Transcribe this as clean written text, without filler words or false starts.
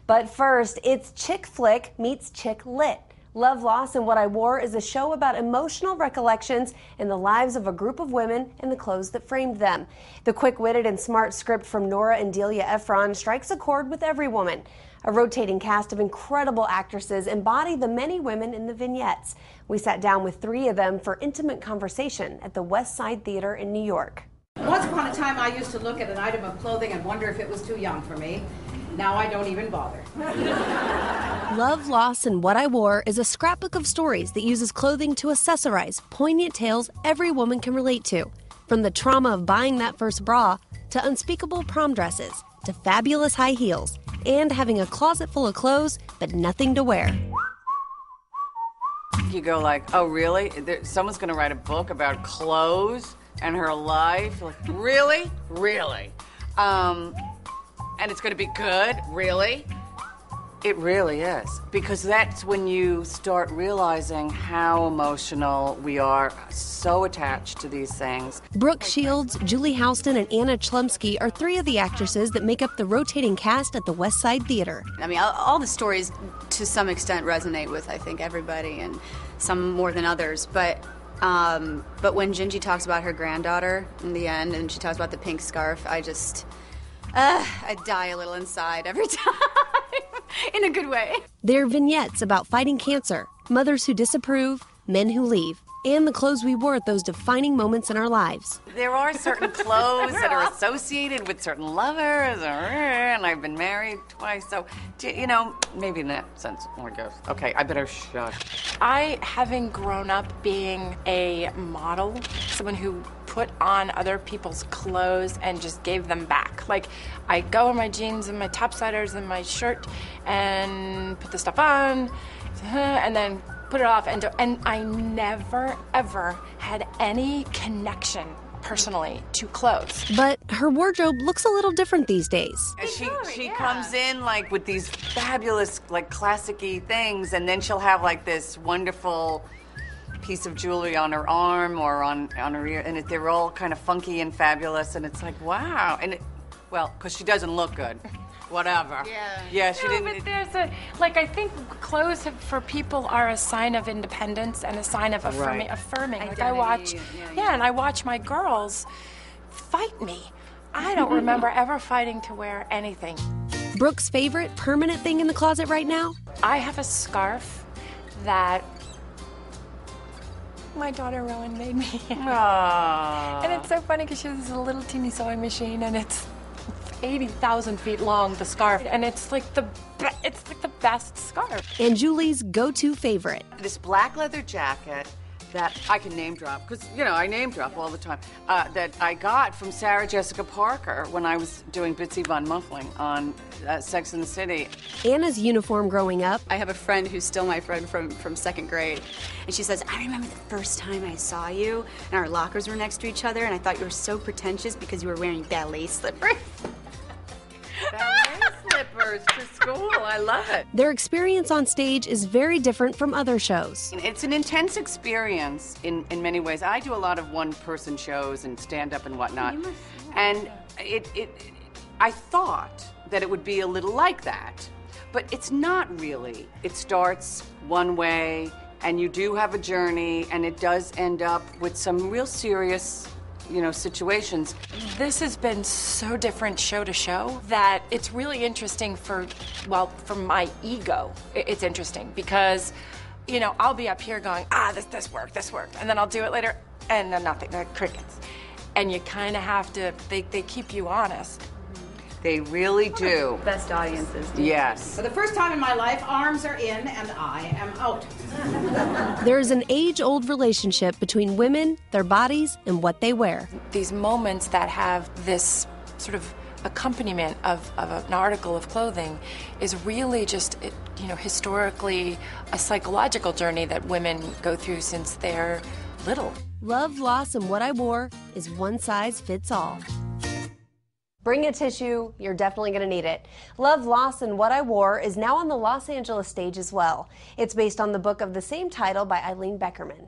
But first, it's Chick Flick meets Chick Lit. Love, Loss, and What I Wore is a show about emotional recollections in the lives of a group of women and the clothes that framed them. The quick-witted and smart script from Nora and Delia Ephron strikes a chord with every woman. A rotating cast of incredible actresses embody the many women in the vignettes. We sat down with 3 of them for intimate conversation at the West Side Theater in New York. Once upon a time, I used to look at an item of clothing and wonder if it was too young for me. Now I don't even bother. Love, Loss, and What I Wore is a scrapbook of stories that uses clothing to accessorize poignant tales every woman can relate to. From the trauma of buying that first bra, to unspeakable prom dresses, to fabulous high heels, and having a closet full of clothes but nothing to wear. You go like, oh really? Someone's gonna write a book about clothes and her life? Like, really? Really? And it's gonna be good? Really? It really is. Because that's when you start realizing how emotional we are, so attached to these things. Brooke Shields, Julie Houston, and Anna Chlumsky are 3 of the actresses that make up the rotating cast at the West Side Theater. I mean, all the stories to some extent resonate with, I think, everybody, and some more than others. But when Gingy talks about her granddaughter in the end, and she talks about the pink scarf, I die a little inside every time. In a good way. They're vignettes about fighting cancer, mothers who disapprove, men who leave, and the clothes we wore at those defining moments in our lives. There are certain clothes that are associated with certain lovers, and I've been married twice, so, you know, maybe in that sense, more goes. Okay, I better shush. Having grown up being a model, someone who put on other people's clothes and just gave them back. Like, I go in my jeans and my topsiders and my shirt and put the stuff on, and then put it off, and I never, ever had any connection personally to clothes. But her wardrobe looks a little different these days. She comes in like with these fabulous, like classic-y things, and then she'll have like this wonderful piece of jewelry on her arm or on her ear, and they're all kind of funky and fabulous, and it's like, wow. And well, because she doesn't look good. Whatever. Yeah, she didn't. But there's I think clothes for people are a sign of independence and a sign of affirming. Like I watch, and I watch my girls fight me. I don't remember ever fighting to wear anything. Brooke's favorite permanent thing in the closet right now? I have a scarf that my daughter Rowan made me. Aww. And it's so funny because she has this little teeny sewing machine, and it's 80,000 feet long, the scarf, and it's like the best scarf. And Julie's go-to favorite. This black leather jacket that I can name drop, because, you know, I name drop all the time, that I got from Sarah Jessica Parker when I was doing Bitsy Von Muffling on Sex and the City. Anna's uniform growing up. I have a friend who's still my friend from 2nd grade, and she says, I remember the first time I saw you, and our lockers were next to each other, and I thought you were so pretentious because you were wearing ballet slippers. Ballet slippers to school. I love it. Their experience on stage is very different from other shows. It's an intense experience in many ways. I do a lot of one-person shows and stand-up and whatnot. And I thought that it would be a little like that, but it's not really. It starts one way, and you do have a journey, and it does end up with some real serious, you know, situations. This has been so different show to show that it's really interesting for my ego. It's interesting because, you know, I'll be up here going, this worked, and then I'll do it later, and then nothing, they're crickets. And you kind of have to, they keep you honest. They really do. Best audiences. Yes. For the first time in my life, arms are in and I am out. There's an age-old relationship between women, their bodies, and what they wear. These moments that have this sort of accompaniment of an article of clothing is really just, you know, historically a psychological journey that women go through since they're little. Love, Loss, and What I Wore is one size fits all. Bring a tissue, you're definitely going to need it. Love, Loss, and What I Wore is now on the Los Angeles stage as well. It's based on the book of the same title by Eileen Beckerman.